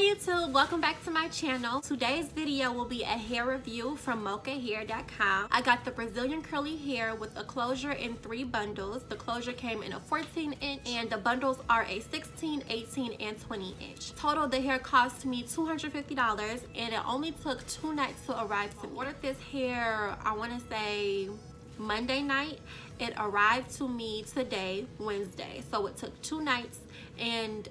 YouTube, welcome back to my channel. Today's video will be a hair review from mochahair.com. I got the Brazilian curly hair with a closure in 3 bundles. The closure came in a 14-inch and the bundles are a 16, 18, and 20-inch. Total, the hair cost me $250 and it only took 2 nights to arrive to me. I ordered this hair, I want to say Monday night. It arrived to me today, Wednesday. So it took 2 nights and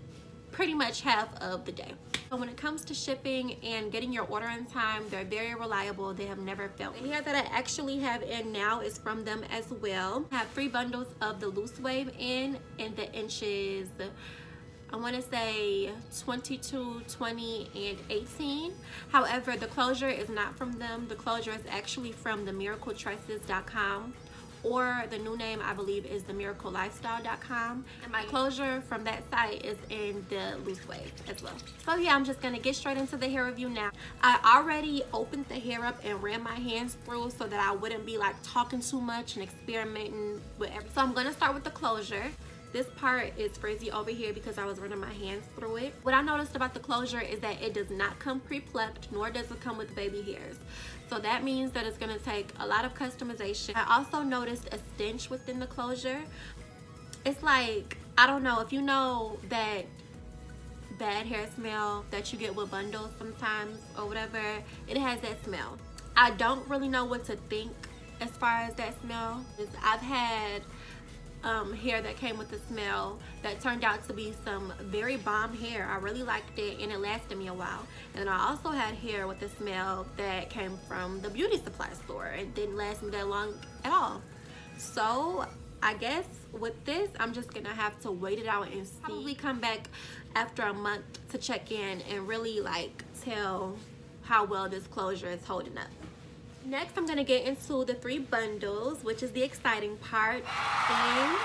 pretty much half of the day. So when it comes to shipping and getting your order in time, they're very reliable. They have never failed. The hair that I actually have in now is from them as well. I have 3 bundles of the loose wave in the inches, I want to say 22, 20, and 18. However, the closure is not from them. The closure is actually from the miracletresses.com, or the new name I believe is the miraclelifestyle.com, and my closure from that site is in the loose wave as well. So yeah, I'm just gonna get straight into the hair review now. I already opened the hair up and ran my hands through so that I wouldn't be like talking too much and experimenting with everything. So I'm gonna start with the closure. This part is frizzy over here because I was running my hands through it. What I noticed about the closure is that it does not come pre-plucked, nor does it come with baby hairs. So that means that it's gonna take a lot of customization. I also noticed a stench within the closure. It's like, I don't know, if you know that bad hair smell that you get with bundles sometimes or whatever, it has that smell. I don't really know what to think as far as that smell. I've had hair that came with the smell that turned out to be some very bomb hair. I really liked it and it lasted me a while. And I also had hair with the smell that came from the beauty supply store. It didn't last me that long at all. So I guess with this, I'm just gonna have to wait it out and see. Probably come back after a month to check in and really like tell how well this closure is holding up. Next, I'm gonna get into the 3 bundles, which is the exciting part. And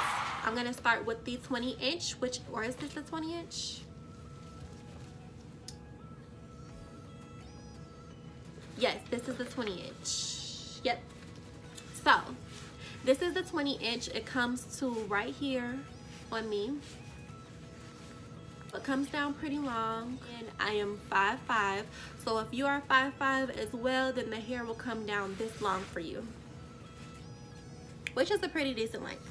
I'm gonna start with the 20-inch, or is this the 20-inch? Yes, this is the 20-inch. Yep. So, this is the 20-inch. It comes to right here on me. It comes down pretty long, and I am 5'5", so if you are 5'5" as well, then the hair will come down this long for you, which is a pretty decent length.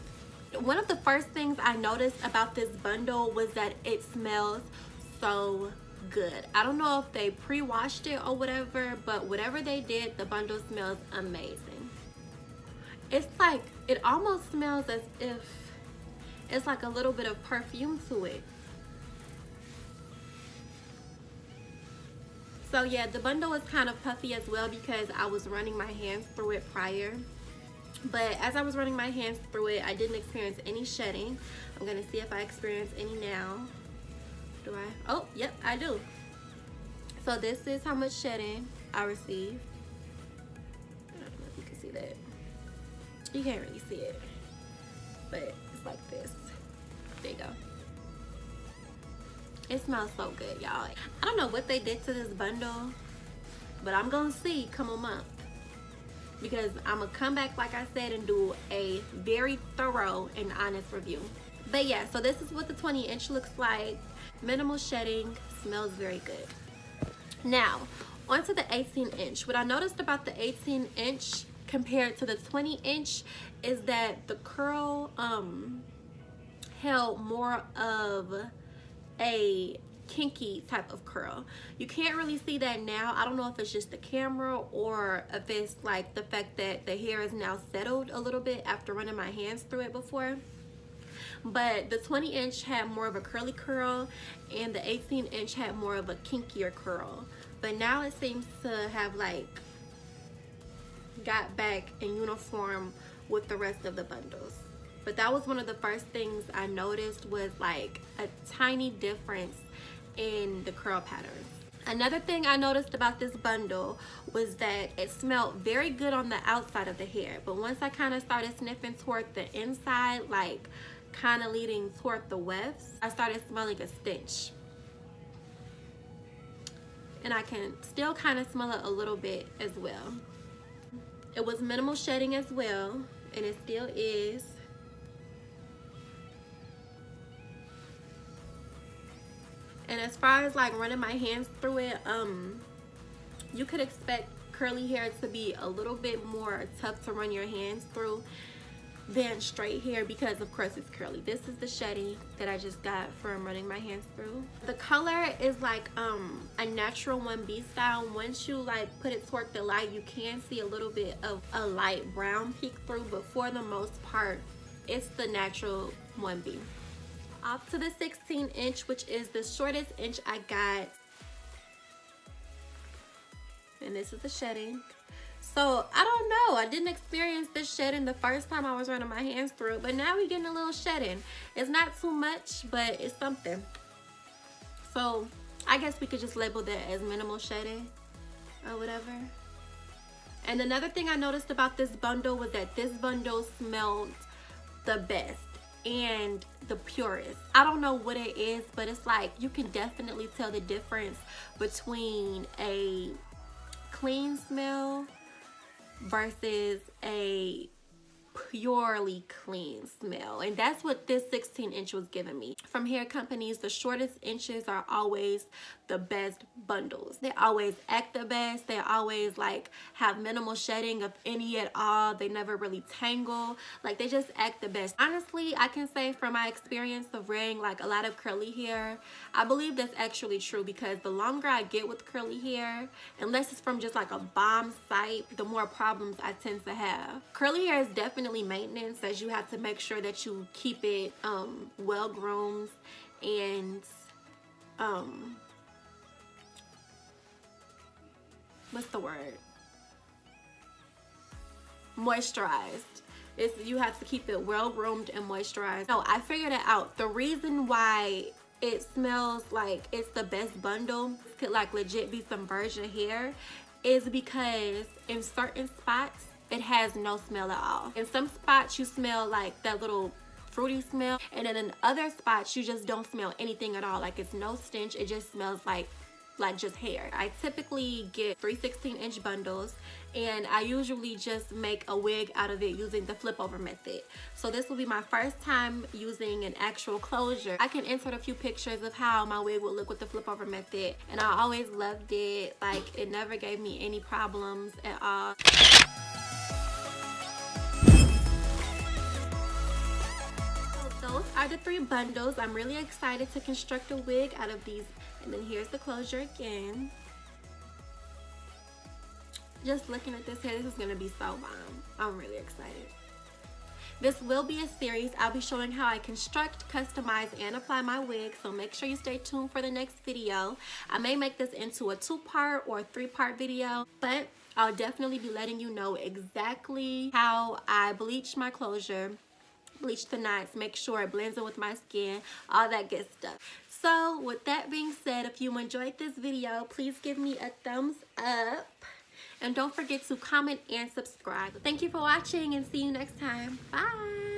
One of the first things I noticed about this bundle was that it smells so good. I don't know if they pre-washed it or whatever, but whatever they did, the bundle smells amazing. It's like, it almost smells as if it's like a little bit of perfume to it. So yeah, the bundle is kind of puffy as well because I was running my hands through it prior. But as I was running my hands through it, I didn't experience any shedding. I'm gonna see if I experience any now. Do I? Oh, yep, I do. So this is how much shedding I received. I don't know if you can see that. You can't really see it, but it's like this. There you go. It smells so good, y'all. I don't know what they did to this bundle, but I'm gonna see come a month, because I'm gonna come back, like I said, and do a very thorough and honest review. But yeah, so this is what the 20-inch looks like. Minimal shedding, smells very good. Now, onto the 18-inch. What I noticed about the 18-inch compared to the 20-inch is that the curl held more of a kinky type of curl. You can't really see that now. I don't know if it's just the camera or if it's like the fact that the hair is now settled a little bit after running my hands through it before. But the 20-inch had more of a curly curl and the 18-inch had more of a kinkier curl. But now it seems to have like got back in uniform with the rest of the bundles. But that was one of the first things I noticed, was like a tiny difference in the curl patterns. Another thing I noticed about this bundle was that it smelled very good on the outside of the hair, but once I kind of started sniffing toward the inside, like kind of leading toward the wefts, I started smelling a stench. And I can still kind of smell it a little bit as well. It was minimal shedding as well, and it still is. And as far as like running my hands through it, you could expect curly hair to be a little bit more tough to run your hands through than straight hair because of course it's curly. This is the shedding that I just got from running my hands through. The color is like a natural 1B style. Once you like put it toward the light, you can see a little bit of a light brown peek through, but for the most part it's the natural 1B. Off to the 16-inch, which is the shortest inch I got, and this is the shedding. So I don't know, I didn't experience this shedding the first time I was running my hands through it, but now we're getting a little shedding. It's not too much, but it's something. So I guess we could just label that as minimal shedding or whatever. And another thing I noticed about this bundle was that this bundle smelled the best and the purest. I don't know what it is, but it's like you can definitely tell the difference between a clean smell versus a purely clean smell, and that's what this 16-inch was giving me. From hair companies, the shortest inches are always the best bundles. They always act the best. They always like have minimal shedding of any at all. They never really tangle. Like they just act the best. Honestly, I can say from my experience of wearing like a lot of curly hair, I believe that's actually true, because the longer I get with curly hair, unless it's from just like a bomb site, the more problems I tend to have. Curly hair is definitely maintenance, as you have to make sure that you keep it well groomed and what's the word, moisturized. You have to keep it well groomed and moisturized. No, I figured it out. The reason why it smells like it's the best bundle, could like legit be some virgin hair, is because in certain spots it has no smell at all. In some spots you smell like that little fruity smell, and then in other spots you just don't smell anything at all. Like it's no stench, it just smells like just hair. I typically get 3 16-inch bundles, and I usually just make a wig out of it using the flip over method. So this will be my first time using an actual closure. I can insert a few pictures of how my wig will look with the flip over method, and I always loved it. Like it never gave me any problems at all. Those are the 3 bundles. I'm really excited to construct a wig out of these. And then here's the closure again. Just looking at this hair, this is gonna be so bomb. I'm really excited. This will be a series. I'll be showing how I construct, customize, and apply my wig, so make sure you stay tuned for the next video. I may make this into a 2-part or 3-part video, but I'll definitely be letting you know exactly how I bleach my closure, bleach the knots, make sure it blends in with my skin, all that good stuff. So with that being said, if you enjoyed this video, please give me a thumbs up, and don't forget to comment and subscribe. Thank you for watching, and see you next time. Bye.